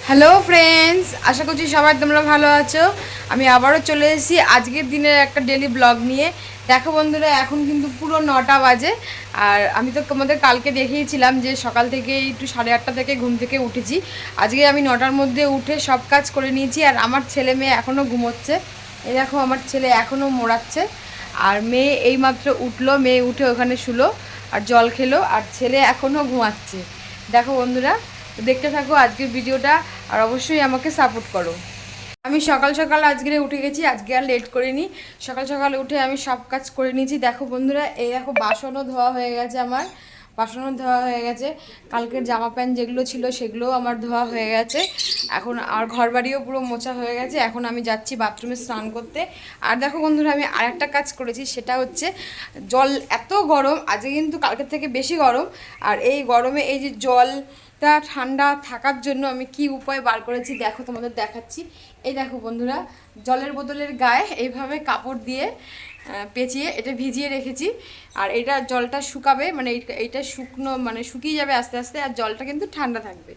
Hello friends, আশা করছি সবাই তোমরা ভালো আছো। আমি আবারও চলে এসেছি আজকের দিনের একটা ডেলি ব্লগ নিয়ে। দেখো বন্ধুরা, এখন কিন্তু পুরো 9টা বাজে। আর আমি তো তোমাদের কালকে দেখিয়েছিলাম যে সকাল থেকে একটু 8:30 থেকে ঘুম থেকে উঠেছি। আজকে আমি 9টার মধ্যে উঠে সব কাজ করে নিয়েছি। আর আমার ছেলে মেয়ে এখনও ঘুমোচ্ছে। এই দেখো, আমার ছেলে এখনও মোড়াচ্ছে। আর মেয়ে এইমাত্র উঠলো, মেয়ে উঠে ওখানে শুলো আর জল খেলো। আর ছেলে এখনও ঘুমাচ্ছে। দেখো বন্ধুরা, দেখতে থাকো আজকের ভিডিওটা। আর অবশ্যই আমাকে সাপোর্ট করো। আমি সকাল সকাল আজকে উঠে গেছি, আজকে আর লেট করিনি। সকাল সকালে উঠে আমি সব কাজ করে নিয়েছি। দেখো বন্ধুরা, এই দেখো বাসনও ধোয়া হয়ে গেছে আমার। বাসনও ধোয়া হয়ে গেছে। কালকের জামা প্যান্ট যেগুলো ছিল সেগুলোও আমার ধোয়া হয়ে গেছে। এখন আর ঘর বাড়িও পুরো মোছা হয়ে গেছে। এখন আমি যাচ্ছি বাথরুমে স্নান করতে। আর দেখো বন্ধুরা, আমি আরেকটা কাজ করেছি, সেটা হচ্ছে জল এত গরম আজকে, কিন্তু কালকের থেকে বেশি গরম। আর এই গরমে এই যে জলটা ঠান্ডা থাকার জন্য আমি কি উপায় বার করেছি দেখো, তোমাদের দেখাচ্ছি। এই দেখো বন্ধুরা, জলের বোতলের গায়ে এইভাবে কাপড় দিয়ে পেঁচিয়ে এটা ভিজিয়ে রেখেছি। আর এটা জলটা শুকাবে, মানে এইটা শুকনো মানে শুকিয়ে যাবে আস্তে আস্তে। আর জলটা কিন্তু ঠান্ডা থাকবে,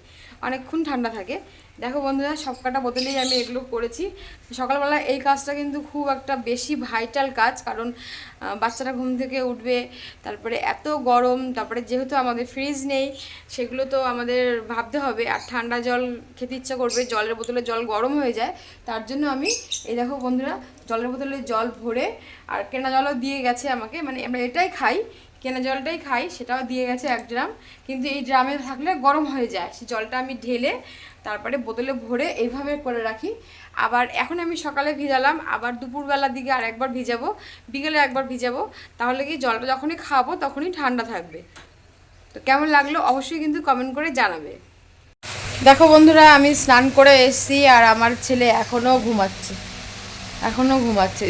অনেকক্ষণ ঠান্ডা থাকে। দেখো বন্ধুরা, সব কটা বোতলেই আমি এগুলো করেছি। সকালবেলা এই কাজটা কিন্তু খুব একটা বেশি ভাইটাল কাজ, কারণ বাচ্চারা ঘুম থেকে উঠবে, তারপরে এত গরম, তারপরে যেহেতু আমাদের ফ্রিজ নেই, সেগুলো তো আমাদের ভাবতে হবে। আর ঠান্ডা জল খেতে ইচ্ছা করবে, জলের বোতলে জল গরম হয়ে যায়। তার জন্য আমি এই দেখো বন্ধুরা, জলের বোতলে জল ভরে, আর কেনা জলও দিয়ে গেছে আমাকে, মানে আমরা এটাই খাই, কেনা জলটাই খাই, সেটাও দিয়ে গেছে 1 ড্রাম। কিন্তু এই ড্রামে থাকলে গরম হয়ে যায়, সেই জলটা আমি ঢেলে তারপরে বোতলে ভরে এইভাবে করে রাখি। আবার এখন আমি সকালে ভিজালাম, আবার দুপুরবেলার দিকে আর একবার ভিজাবো, বিকেলে একবার ভিজাবো। তাহলে কি জলটা যখনই খাবো তখনই ঠান্ডা থাকবে। তো কেমন লাগলো অবশ্যই কিন্তু কমেন্ট করে জানাবে। দেখো বন্ধুরা, আমি স্নান করে এসেছি আর আমার ছেলে এখনও ঘুমাচ্ছে।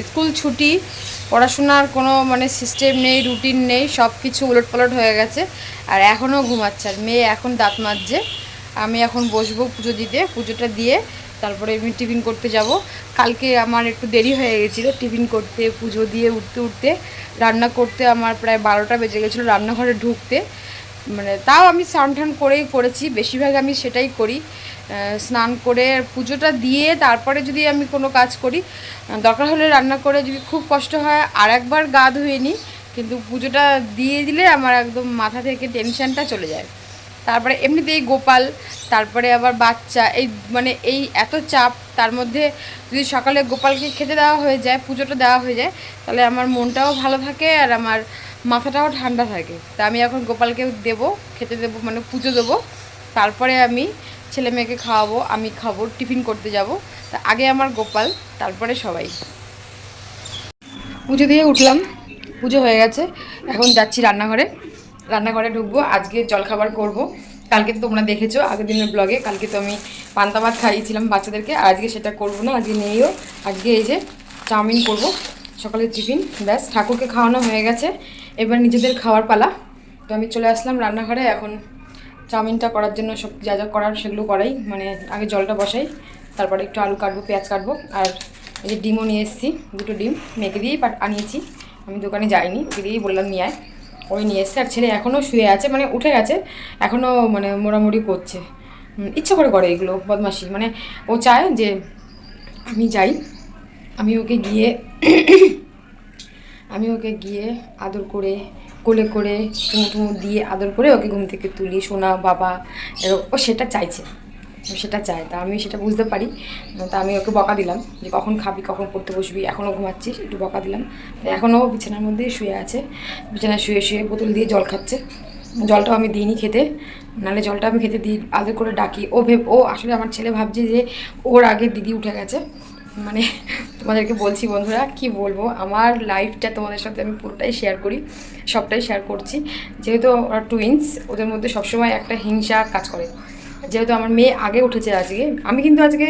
স্কুল ছুটি, পড়াশোনার কোনো মানে সিস্টেম নেই, রুটিন নেই, সব কিছু উলটপালট হয়ে গেছে। আর এখনও ঘুমাচ্ছে। আর মেয়ে এখন দাঁত মাজছে। আমি এখন বসবো পুজো দিতে, পুজোটা দিয়ে তারপরে আমি টিফিন করতে যাব। কালকে আমার একটু দেরি হয়ে গেছিলো টিফিন করতে, পুজো দিয়ে উঠতে উঠতে, রান্না করতে আমার প্রায় 12টা বেজে গেছিলো রান্নাঘরে ঢুকতে। মানে তাও আমি স্নান টান করেই করেছি, বেশিরভাগ আমি সেটাই করি। স্নান করে পুজোটা দিয়ে তারপরে যদি আমি কোনো কাজ করি, দরকার হলে রান্না করে, যদি খুব কষ্ট হয় আর একবার গা ধুয়ে নিই। কিন্তু পুজোটা দিয়ে দিলে আমার একদম মাথা থেকে টেনশনটা চলে যায়। তারপরে এমনিতেই গোপাল, তারপরে আবার বাচ্চা, এই মানে এই এত চাপ, তার মধ্যে যদি সকালে গোপালকে খেতে দেওয়া হয়ে যায়, পুজোটা দেওয়া হয়ে যায়, তাহলে আমার মনটাও ভালো থাকে আর আমার মাথাটাও ঠান্ডা থাকে। তা আমি এখন গোপালকে দেবো, খেতে দেবো, মানে পুজো দেবো। তারপরে আমি ছেলে মেয়েকে খাওয়াবো, আমি খাবো, টিফিন করতে যাব। তা আগে আমার গোপাল, তারপরে সবাই। পুজো দিয়ে উঠলাম, পুজো হয়ে গেছে। এখন যাচ্ছি রান্নাঘরে ঢুকবো। আজকে জলখাবার করব। কালকে তো তোমরা দেখেছো আগের দিনের ব্লগে, কালকে তো আমি পান্তা ভাত খাইয়েছিলাম বাচ্চাদেরকে। আর আজকে সেটা করবো না, আজকে নেইও। আজকে এই যে চাউমিন করব, সকালের টিফিন। ব্যাস, ঠাকুরকে খাওয়ানো হয়ে গেছে, এবার নিজেদের খাওয়ার পালা। তো আমি চলে আসলাম রান্নাঘরে। এখন চাউমিনটা করার জন্য সব যা যা করার সেগুলো করাই, মানে আগে জলটা বসাই, তারপরে একটু আলু কাটবো, পেঁয়াজ কাটবো। আর এই যে ডিমও নিয়ে এসেছি, 2টো ডিম মেখে দিয়েই আনিয়েছি। আমি দোকানে যাইনি, ওকে দিয়েই বললাম নিয়ে আয়, ওই নিয়ে এসছে। আর ছেলে এখনও শুয়ে আছে, মানে উঠে গেছে, এখনও মানে মোড়ামুড়ি করছে। ইচ্ছা করে এগুলো বদমাশি, মানে ও চায় যে আমি যাই, আমি ওকে গিয়ে আমি ওকে গিয়ে আদর করে, কোলে করে, চুমু দিয়ে আদর করে ওকে ঘুম থেকে তুলি, সোনা বাবা, ও সেটা চাইছে, সেটা চায়। তা আমি সেটা বুঝতে পারি। তা আমি ওকে বকা দিলাম যে কখন খাবি, কখন পড়তে বসবি, এখনও ঘুমাচ্ছিস, একটু বকা দিলাম। তাই এখনও বিছানার মধ্যেই শুয়ে আছে, বিছানায় শুয়ে শুয়ে বোতল দিয়ে জল খাচ্ছে। জলটাও আমি দিইনি খেতে, নাহলে জলটা আমি খেতে দিই, আদর করে ডাকি। ও আসলে আমার ছেলে ভাবছে যে ওর আগে দিদি উঠে গেছে। মানে তোমাদেরকে বলছি বন্ধুরা, কি বলবো, আমার লাইফটা তোমাদের সাথে আমি পুরোটাই শেয়ার করি, সবটাই শেয়ার করছি। যেহেতু ওরা টুইন্স, ওদের মধ্যে সবসময় একটা হিংসা কাজ করে। যেহেতু আমার মেয়ে আগে উঠেছে আজকে, আমি কিন্তু আজকে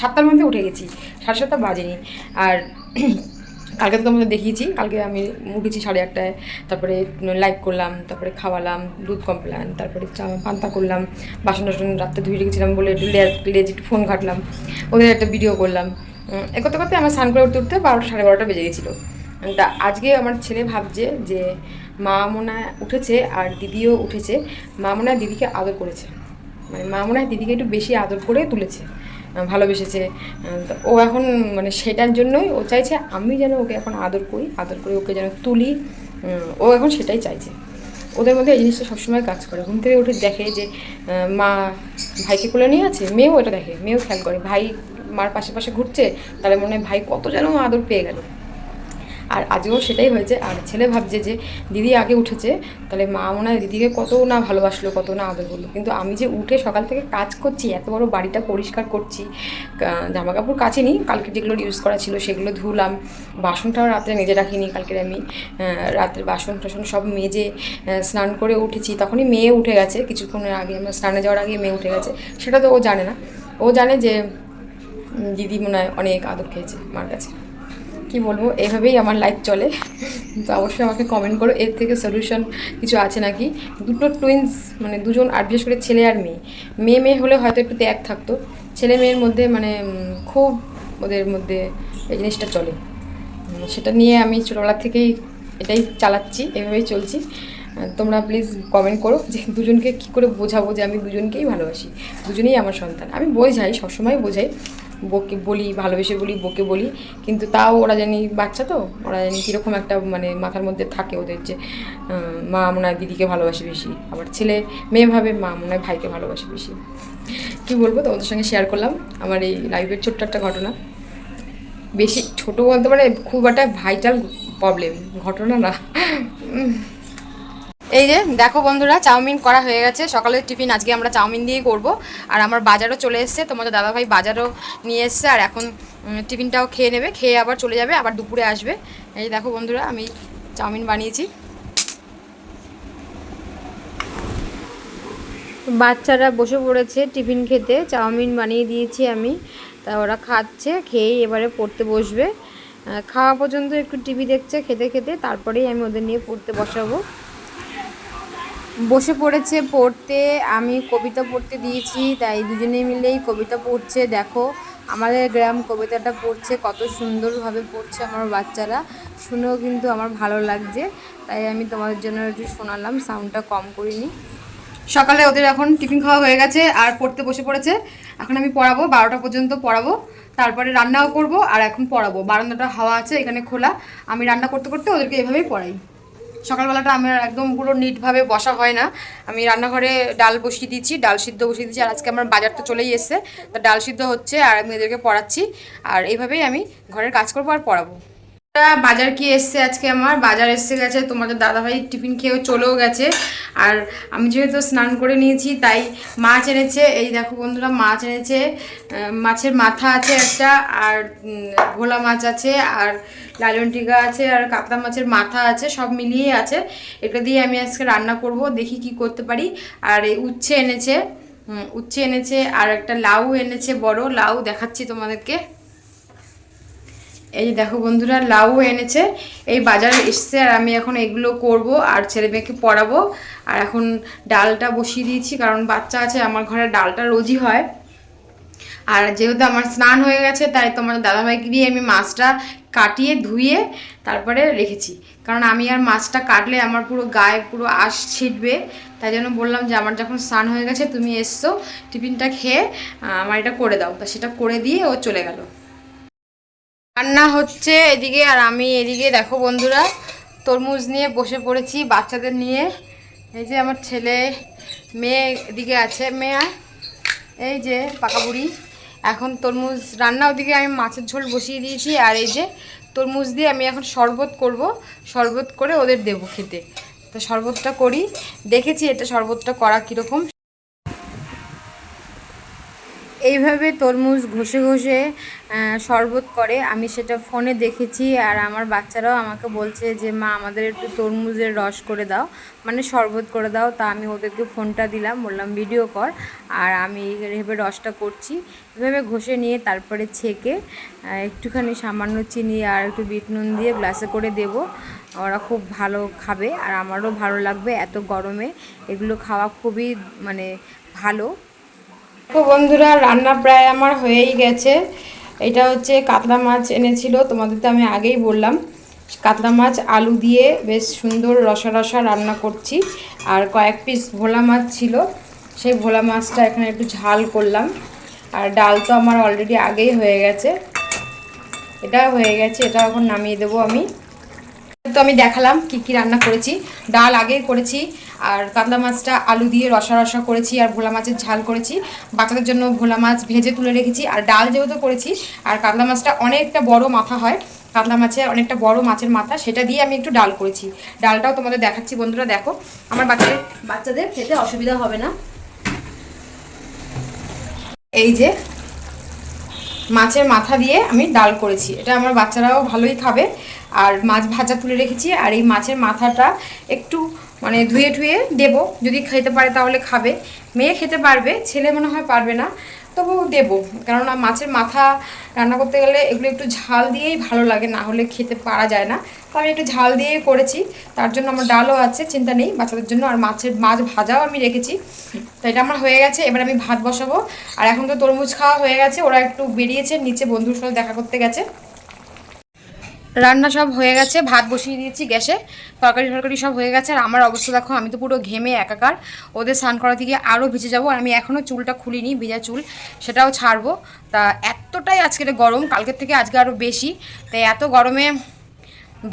7টার মধ্যে উঠে গেছি, 7:30 বাজেনি। আর কালকে তো তোমাদের দেখিয়েছি, কালকে আমি উঠেছি 8:30টায়, তারপরে লাইভ করলাম, তারপরে খাওয়ালাম, দুধ কমপ্লান, তারপরে পান্তা করলাম, বাসন টাসন রাত্রে ধুয়ে রেখেছিলাম বলে একটু একটু ফোন ঘাটলাম, ওদের একটা ভিডিও করলাম। এ করতে করতে আমার স্নান করে উঠতে উঠতে 12টা 12:30 বেজে গেছিলো। তা আজকে আমার ছেলে ভাবছে যে মা মনে উঠেছে আর দিদিও উঠেছে, মা মনে দিদিকে আদর করেছে। মানে মা মনে হয় দিদিকে একটু বেশি আদর করে তুলেছে, ভালোবেসেছে। তো ও এখন মানে সেটার জন্যই ও চাইছে আমি যেন ওকে এখন আদর করি, আদর করে ওকে যেন তুলি। ও এখন সেটাই চাইছে। ওদের মধ্যে এই জিনিসটা সবসময় কাজ করে। ঘুম থেকে উঠে দেখে যে মা ভাইকে কোলে নিয়ে আছে, মেয়েও এটা দেখে, মেয়েও খেয়াল করে ভাই মার পাশে পাশে ঘুরছে, তাহলে মনে হয় ভাই কত যেন আদর পেয়ে গেল। আর আজও সেটাই হয়েছে। আর ছেলে ভাবছে যে দিদি আগে উঠেছে, তাহলে মা মনে হয় দিদিকে কত না ভালোবাসলো, কত না আদর করলো। কিন্তু আমি যে উঠে সকাল থেকে কাজ করছি, এত বড় বাড়িটা পরিষ্কার করছি, জামা কাপড় কাচিনি, কালকে যেগুলো ইউজ করা ছিল সেগুলো ধুলাম, বাসনটাও রাত্রে মেজে রাখিনি, কালকের আমি রাত্রে বাসন টাসন সব মেজে স্নান করে উঠেছি। তখনই মেয়ে উঠে গেছে, কিছুক্ষণের আগে আমার স্নানে যাওয়ার আগে মেয়ে উঠে গেছে। সেটা তো ও জানে না। ও জানে যে দিদি মনে হয় অনেক আদর খেয়েছে মার কাছে। কি বলবো, এইভাবেই আমার লাইফ চলে। তো অবশ্যই আমাকে কমেন্ট করো এর থেকে সলিউশন কিছু আছে নাকি। দুটো টুইন্স মানে দুজন, আর বিশেষ করে ছেলে আর মেয়ে, মেয়ে মেয়ে হলে হয়তো একটু ত্যাগ থাকতো, ছেলে মেয়ের মধ্যে মানে খুব ওদের মধ্যে এই জিনিসটা চলে। সেটা নিয়ে আমি ছোটোবেলা থেকেই এটাই চালাচ্ছি, এভাবেই চলছি। তোমরা প্লিজ কমেন্ট করো যে দুজনকে কী করে বোঝাবো যে আমি দুজনকেই ভালোবাসি, দুজনেই আমার সন্তান। আমি বোঝাই, সবসময় বোঝাই, বকে বলি, ভালোবেসে বলি, বকে বলি, কিন্তু তাও ওরা জানি বাচ্চা, তো ওরা জানি কীরকম একটা মানে মাথার মধ্যে থাকে ওদের যে মা মনে হয় দিদিকে ভালোবাসে বেশি, আবার ছেলে মেয়ে ভাবে মা মনে হয় ভাইকে ভালোবাসে বেশি। কী বলবো, তোমাদের সঙ্গে শেয়ার করলাম আমার এই লাইফের ছোট্ট একটা ঘটনা। বেশি ছোটো বলতে পারে, খুব একটা ভাইটাল প্রবলেম ঘটনা না। এই যে দেখো বন্ধুরা, চাউমিন করা হয়ে গেছে। সকালের টিফিন আজকে আমরা চাউমিন দিয়েই করব। আর আমার বাজারও চলে এসছে, তোমাদের দাদাভাই বাজারও নিয়ে এসছে। আর এখন টিফিনটাও খেয়ে নেবে, খেয়ে আবার চলে যাবে, আবার দুপুরে আসবে। এই দেখো বন্ধুরা, আমি চাউমিন বানিয়েছি। বাচ্চারা বসে পড়েছে টিফিন খেতে, চাউমিন বানিয়ে দিয়েছি আমি। তা ওরা খাচ্ছে, খেয়েই এবারে পড়তে বসবে। খাওয়া পর্যন্ত একটু টিভি দেখছে খেতে খেতে, তারপরেই আমি ওদের নিয়ে পড়তে বসাবো। বসে পড়েছে পড়তে, আমি কবিতা পড়তে দিয়েছি, তাই দুজনে মিলেই কবিতা পড়ছে। দেখো আমাদের গ্রাম কবিতাটা পড়ছে, কত সুন্দরভাবে পড়ছে আমার বাচ্চারা, শুনেও কিন্তু আমার ভালো লাগছে, তাই আমি তোমাদের জন্য একটু শোনালাম, সাউন্ডটা কম করিনি। সকালে ওদের এখন টিফিন খাওয়া হয়ে গেছে আর পড়তে বসে পড়েছে। এখন আমি পড়াবো, 12টা পর্যন্ত পড়াবো, তারপরে রান্নাও করব। আর এখন পড়াবো, বারান্দাটা হাওয়া আছে এখানে খোলা, আমি রান্না করতে করতে ওদেরকে এভাবেই পড়াই। সকালবেলাটা আমার একদম পুরো নিটভাবে বসা হয় না। আমি রান্নাঘরে ডাল বসিয়ে দিচ্ছি, ডাল সিদ্ধ বসিয়ে দিচ্ছি। আর আজকে আমার বাজার তো চলেই এসছে, তা ডাল সিদ্ধ হচ্ছে আর আমি এদেরকে পড়াচ্ছি। আর এইভাবেই আমি ঘরের কাজ করবো আর পড়াবো। বাজার কি এসছে আজকে, আমার বাজার এসে গেছে, তোমাদের দাদাভাই টিফিন খেয়েও চলেও গেছে। আর আমি যেহেতু স্নান করে নিয়েছি, তাই মাছ এনেছে। এই দেখো বন্ধুরা, মাছ এনেছে, মাছের মাথা আছে একটা, আর ভোলা মাছ আছে, আর লালন টিকা আছে, আর কাতলা মাছের মাথা আছে, সব মিলিয়ে আছে। এটা দিয়ে আমি আজকে রান্না করব, দেখি কি করতে পারি। আর এই উচ্ছে এনেছে, উচ্ছে এনেছে, আর একটা লাউ এনেছে, বড় লাউ দেখাচ্ছি তোমাদেরকে। এই যে দেখো বন্ধুরা, লাউ এনেছে, এই বাজারে এসছে। আর আমি এখন এগুলো করব আর ছেলে মেয়েকে পড়াবো। আর এখন ডালটা বসিয়ে দিয়েছি, কারণ বাচ্চা আছে আমার ঘরে, ডালটা রোজই হয়। আর যেহেতু আমার স্নান হয়ে গেছে, তাই তোমার দাদাভাইকে দিয়ে আমি মাছটা কাটিয়ে ধুয়ে তারপরে রেখেছি, কারণ আমি আর মাছটা কাটলে আমার পুরো গায়ে পুরো আঁশ ছিটবে। তাই জন্য বললাম যে আমার যখন স্নান হয়ে গেছে, তুমি এসছো, টিফিনটা খেয়ে আমার এটা করে দাও। তা সেটা করে দিয়ে ও চলে গেল। রান্না হচ্ছে এদিকে, আর আমি এদিকে দেখো বন্ধুরা, তরমুজ নিয়ে বসে পড়েছি বাচ্চাদের নিয়ে। এই যে আমার ছেলে, মেয়ে এদিকে আছে, মেয়ে এই যে পাকা বুড়ি। এখন তরমুজ রান্না, ওদিকে আমি মাছের ঝোল বসিয়ে দিয়েছি। আর এই যে তরমুজ দিয়ে আমি এখন শরবত করব, শরবত করে ওদের দেবো খেতে। তো শরবতটা করি, দেখেছি এটা শরবতটা করা কীরকম। এইভাবে তরমুজ ঘষে ঘষে শরবত করে, আমি সেটা ফোনে দেখেছি। আর আমার বাচ্চারাও আমাকে বলছে যে মা আমাদের একটু তরমুজের রস করে দাও, মানে শরবত করে দাও। তা আমি ওদেরকে ফোনটা দিলাম, বললাম ভিডিও কর, আর আমি এইভাবে রসটা করছি। এভাবে ঘষে নিয়ে তারপরে ছেঁকে একটুখানি সামান্য চিনি আর একটু বিট নুন দিয়ে গ্লাসে করে দেব। ওরা খুব ভালো খাবে, আর আমারও ভালো লাগবে। এত গরমে এগুলো খাওয়া খুবই মানে ভালো। তো বন্ধুরা, রান্না প্রায় আমার হয়েই গেছে। এটা হচ্ছে কাতলা মাছ এনেছিল, তোমাদের তো আমি আগেই বললাম। কাতলা মাছ আলু দিয়ে বেশ সুন্দর রসা রসা রান্না করছি। আর কয়েক পিস ভোলা মাছ ছিল, সেই ভোলা মাছটা এখানে একটু ঝাল করলাম। আর ডাল তো আমার অলরেডি আগেই হয়ে গেছে, এটা হয়ে গেছে, এটা এখন নামিয়ে দেবো আমি। তো আমি দেখালাম কি কি রান্না করেছি। ডাল আগেই করেছি, আর কাতলা মাছটা আলু দিয়ে রসা রসা করেছি, আর ভোলা মাছের ঝাল করেছি। বাচ্চাদের জন্য ভোলা মাছ ভেজে তুলে রেখেছি, আর ডাল যেহেতু করেছি। আর কাতলা মাছটা অনেকটা বড় মাথা হয়, কাতলা মাছের অনেকটা বড় মাছের মাথা, সেটা দিয়ে আমি একটু ডাল করেছি। ডালটাও তোমাদের দেখাচ্ছি বন্ধুরা, দেখো। আমার বাচ্চাদের খেতে অসুবিধা হবে না। এই যে মাছের মাথা দিয়ে আমি ডাল করেছি, এটা আমার বাচ্চারাও ভালোই খাবে। আর মাছ ভাজা তুলে রেখেছি, আর এই মাছের মাথাটা একটু মানে ধুয়ে ঠুয়ে দেবো, যদি খেতে পারে তাহলে খাবে। মেয়ে খেতে পারবে, ছেলে মনে হয় পারবে না, তবুও দেবো। কেননা মাছের মাথা রান্না করতে গেলে এগুলো একটু ঝাল দিয়েই ভালো লাগে, না হলে খেতে পারা যায় না। তো আমি একটু ঝাল দিয়েই করেছি, তার জন্য আমার ডালও আছে, চিন্তা নেই বাচ্চাদের জন্য। আর মাছ ভাজাও আমি রেখেছি। তো এটা আমার হয়ে গেছে, এবার আমি ভাত বসাবো। আর এখন তো তরমুজ খাওয়া হয়ে গেছে, ওরা একটু বেরিয়েছে নিচে, বন্ধুর সাথে দেখা করতে গেছে। রান্না সব হয়ে গেছে, ভাত বসিয়ে দিয়েছি গ্যাসে, তরকারি সব হয়ে গেছে। আর আমার অবস্থা দেখো, আমি তো পুরো ঘেমে একাকার। ওদের স্নান করাতে গিয়ে আরও ভিজে যাবো। আর আমি এখনও চুলটা খুলিনি, ভেজা চুল, সেটাও ছাড়বো। তা এতটাই আজকে গরম, কালকের থেকে আজকে আরও বেশি। তাই এত গরমে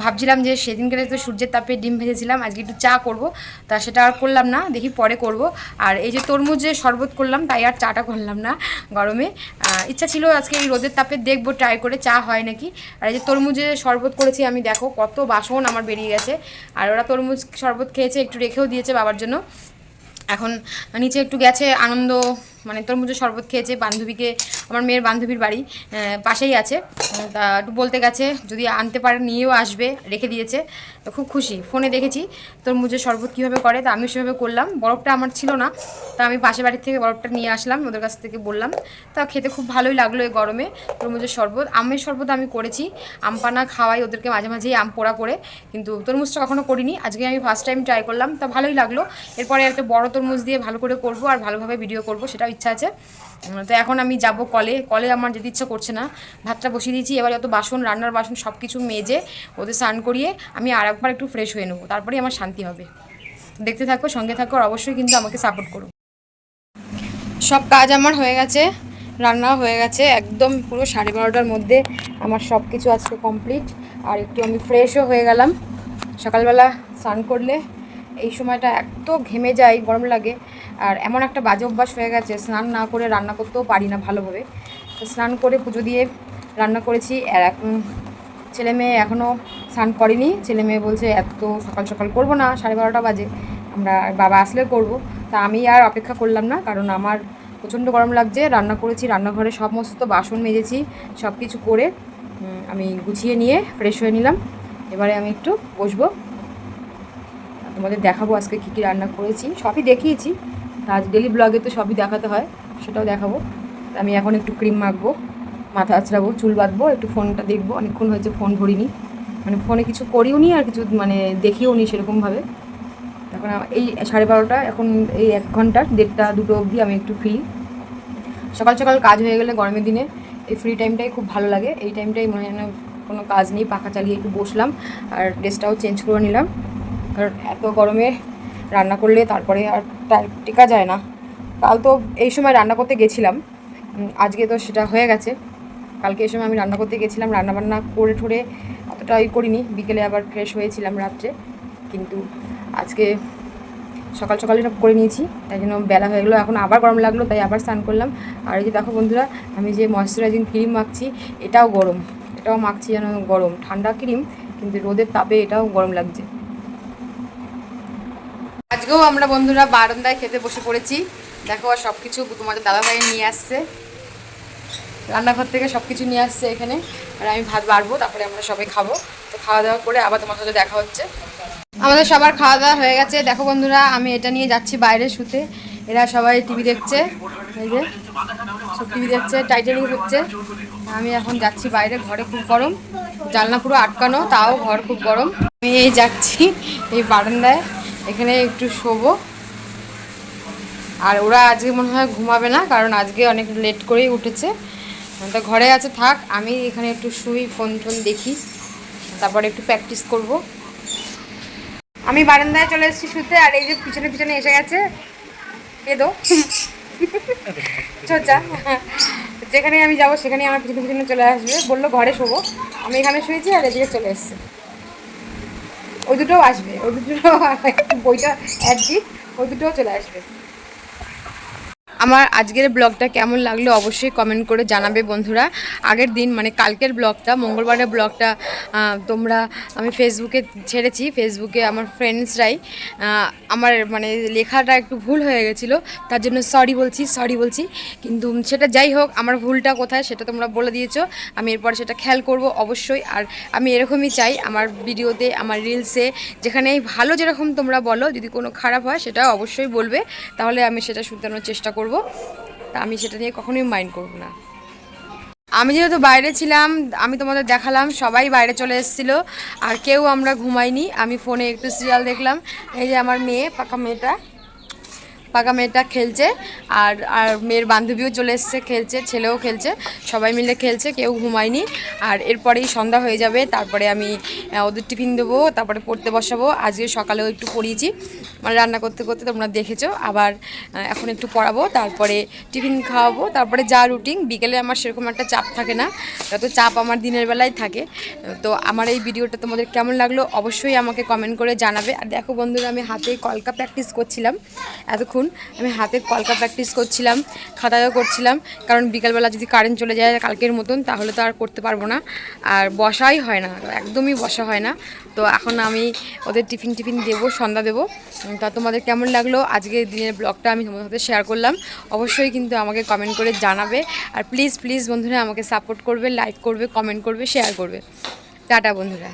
ভাবছিলাম যে সেদিনকে তো সূর্যের তাপে ডিম ভেজেছিলাম, আজকে একটু চা করব, তা সেটা আর করলাম না, দেখি পরে করব। আর এই যে তরমুজের শরবত করলাম, তাই আর চাটা করলাম না গরমে। ইচ্ছা ছিল আজকে এই রোদের তাপে দেখবো ট্রাই করে চা হয় নাকি। আর এই যে তরমুজের শরবত করেছি আমি, দেখো কত বাসন আমার বেরিয়ে গেছে। আর ওরা তরমুজ শরবত খেয়েছে, একটু রেখেও দিয়েছে বাবার জন্য। এখন নিচে একটু গেছে আনন্দ, মানে তরমুজের শরবত খেয়েছে বান্ধবীকে, আমার মেয়ের বান্ধবীর বাড়ি পাশেই আছে। তা একটু বলতে গেছে যদি আনতে পারে নিয়েও আসবে, রেখে দিয়েছে। তো খুব খুশি, ফোনে দেখেছি তরমুজের শরবত কীভাবে করে, তা আমি সেভাবে করলাম। বরফটা আমার ছিল না, তা আমি পাশের বাড়ির থেকে বরফটা নিয়ে আসলাম, ওদের কাছ থেকে বললাম। তা খেতে খুব ভালোই লাগলো এই গরমে তরমুজের শরবত। আমের শরবত আমি করেছি, আম পানা খাওয়াই ওদেরকে মাঝে মাঝেই, আম পোড়া করে, কিন্তু তরমুজটা কখনো করিনি, আজকে আমি ফার্স্ট টাইম ট্রাই করলাম, তা ভালোই লাগলো। এরপরে একটা বড় তরমুজ দিয়ে ভালো করে করব, আর ভালোভাবে ভিডিও করব, সেটাও ইচ্ছা আছে। তো এখন আমি যাব কলে আমার যেতে ইচ্ছা করছে না। ভাতটা বসিয়ে দিয়েছি, এবার যত বাসন, রান্নার বাসন সব কিছু মেজে ওদের স্নান করিয়ে আমি আর একবার একটু ফ্রেশ হয়ে নেবো, তারপরেই আমার শান্তি হবে। দেখতে থাকো, সঙ্গে থাকো, আর অবশ্যই কিন্তু আমাকে সাপোর্ট করো। সব কাজ আমার হয়ে গেছে, রান্নাও হয়ে গেছে, একদম পুরো 12:30টার মধ্যে আমার সব কিছু আজকে কমপ্লিট। আর একটু আমি ফ্রেশও হয়ে গেলাম। সকালবেলা স্নান করলে এই সময়টা এত ঘেমে যায়, গরম লাগে। আর এমন একটা বাজে অভ্যাস হয়ে গেছে, স্নান না করে রান্না করতেও পারি না ভালোভাবে। তো স্নান করে পুজো দিয়ে রান্না করেছি। আর এখন ছেলে মেয়ে এখনও স্নান করেনি, ছেলে মেয়ে বলছে এত সকাল সকাল করবো না, 12:30 বাজে, আমরা বাবা আসলে করব। তা আমি আর অপেক্ষা করলাম না, কারণ আমার প্রচণ্ড গরম লাগছে। রান্না করেছি, রান্নাঘরে সমস্ত বাসন মেজেছি, সব কিছু করে আমি গুছিয়ে নিয়ে ফ্রেশ হয়ে নিলাম। এবারে আমি একটু বসবো, তোমাদের দেখাবো আজকে কী কী রান্না করেছি। সবই দেখিয়েছি, আজ ডেলি ব্লগে তো সবই দেখাতে হয়, সেটাও দেখাবো। আমি এখন একটু ক্রিম মাখবো, মাথা আঁচড়াবো, চুল বাঁধবো, একটু ফোনটা দেখবো। অনেকক্ষণ হয়েছে ফোন ধরিনি, মানে ফোনে কিছু করিও নি আর কিছু মানে দেখিও নি সেরকমভাবে। এখন এই 12:30, এখন এই 1 ঘন্টা 1:30 2টো অবধি আমি একটু ফ্রি। সকাল সকাল কাজ হয়ে গেলে গরমের দিনে এই ফ্রি টাইমটাই খুব ভালো লাগে। এই টাইমটাই মনে হয় না কোনো কাজ নেই, পাখা চালিয়ে একটু বসলাম, আর ড্রেসটাও চেঞ্জ করে নিলাম, কারণ এত গরমে রান্না করলে তারপরে আর টেকা যায় না। কাল তো এই সময় রান্না করতে গেছিলাম, আজকে তো সেটা হয়ে গেছে। কালকে এই সময় আমি রান্না করতে গেছিলাম, রান্নাবান্না করে ঠোরে অতটা করিনি, বিকেলে আবার ফ্রেশ হয়েছিলাম রাত্রে। কিন্তু আজকে সকাল সকালে সব করে নিয়েছি, তাই জন্য বেলা হয়ে গেলো, এখন আবার গরম লাগলো, তাই আবার স্নান করলাম। আর এই যে দেখো বন্ধুরা, আমি যে ময়েশ্চারাইজিং ক্রিম মাখছি, এটাও গরম, এটাও মাখছি যেন গরম, ঠান্ডা ক্রিম, কিন্তু রোদের তাপে এটাও গরম লাগছে। আজকেও আমরা বন্ধুরা বারান্দায় খেতে বসে পড়েছি, দেখো। আর সব কিছু তোমাদের দাদাভাই নিয়ে আসছে, রান্নাঘর থেকে সব কিছু নিয়ে আসছে এখানে। আর আমি ভাত বাড়বো, তারপরে আমরা সবাই খাবো। তো খাওয়া দাওয়া করে আবার তোমার সাথে দেখা হচ্ছে। আমাদের সবার খাওয়া দাওয়া হয়ে গেছে। দেখো বন্ধুরা, আমি এটা নিয়ে যাচ্ছি বাইরে শুতে, এরা সবাই টিভি দেখছে, এই যে সব টিভি দেখছে, টাইটানিক হচ্ছে। আমি এখন যাচ্ছি বাইরে, ঘরে খুব গরম, জানলা পুরো আটকানো, তাও ঘর খুব গরম। আমি এই যাচ্ছি এই বারান্দায়, এখানে একটু শোবো। আর ওরা আজকে মনে হয় ঘুমাবে না, কারণ আজকে অনেক লেট করেই উঠেছে। তো ঘরে আছে, থাক, আমি এখানে একটু শুই, ফোন টোন দেখি, তারপরে একটু প্র্যাকটিস করব। আমি বারান্দায় চলে এসেছি শুতে, আর এই যে পিছনে পিছনে এসে গেছে, কেঁদো চোচা যেখানে আমি যাবো সেখানে আমার পিছনে পিছনে চলে আসবে, বললো ঘরে শোবো, আমি এখানে শুয়েছি আর এদিকে চলে এসছে। ওই দুটোও আসবে, ওই দুটো বইটা অ্যাড দিক, ওই দুটোও চলে আসবে। আমার আজকের ব্লগটা কেমন লাগলো অবশ্যই কমেন্ট করে জানাবে বন্ধুরা। আগের দিন মানে কালকের ব্লগটা, মঙ্গলবারের ব্লগটা তোমরা আমি ফেসবুকে ছেড়েছি, ফেসবুকে আমার ফ্রেন্ডসরাই আমার মানে লেখাটা একটু ভুল হয়ে গেছিলো, তার জন্য সরি বলছি। কিন্তু সেটা যাই হোক, আমার ভুলটা কোথায় সেটা তোমরা বলে দিয়েছো, আমি এরপর সেটা খেয়াল করব অবশ্যই। আর আমি এরকমই চাই আমার ভিডিওতে, আমার রিলসে, যেখানে ভালো যেরকম তোমরা বলো, যদি কোনো খারাপ হয় সেটা অবশ্যই বলবে, তাহলে আমি সেটা শুধরানোর চেষ্টা করব। তা আমি সেটা নিয়ে কখনোই মাইন্ড করব না। আমি যেহেতু বাইরে ছিলাম, আমি তোমাদের দেখালাম সবাই বাইরে চলে এসেছিলো, আর কেউ আমরা ঘুমাইনি। আমি ফোনে একটু সিরিয়াল দেখলাম। এই যে আমার মেয়ে, পাকা মেয়েটা খেলছে, আর আর মেয়ের বান্ধবীও চলে এসছে খেলছে, ছেলেও খেলছে, সবাই মিলে খেলছে, কেউ ঘুমায়নি। আর এরপরেই সন্ধ্যা হয়ে যাবে, তারপরে আমি ওদের টিফিন দেবো, তারপরে পড়তে বসাবো। আজকে সকালেও একটু পড়িয়েছি, মানে রান্না করতে করতে তোমরা দেখেছো। আবার এখন একটু পড়াবো, তারপরে টিফিন খাওয়াবো, তারপরে যা রুটিন। বিকেলে আমার সেরকম একটা চাপ থাকে না, যত চাপ আমার দিনের বেলায় থাকে। তো আমার এই ভিডিওটা তোমাদের কেমন লাগলো অবশ্যই আমাকে কমেন্ট করে জানাবে। আর দেখো বন্ধুরা, আমি হাতে কলকা প্র্যাকটিস করছিলাম এতক্ষণ, আমি হাতে কলকা প্র্যাকটিস করছিলাম, খাতায়ও করছিলাম, কারণ বিকালবেলা যদি কারেন্ট চলে যায় কালকের মতন, তাহলে তো আর করতে পারবো না, আর বসাই হয় না, একদমই বসা হয় না। তো এখন আমি ওদের টিফিন দেবো, সন্ধ্যা দেবো। তা তোমাদের কেমন লাগলো আজকের দিনের ব্লগটা আমি তোমাদের সাথে শেয়ার করলাম, অবশ্যই কিন্তু আমাকে কমেন্ট করে জানাবে। আর প্লিজ বন্ধুরা আমাকে সাপোর্ট করবে, লাইক করবে, কমেন্ট করবে, শেয়ার করবে। টাটা বন্ধুরা।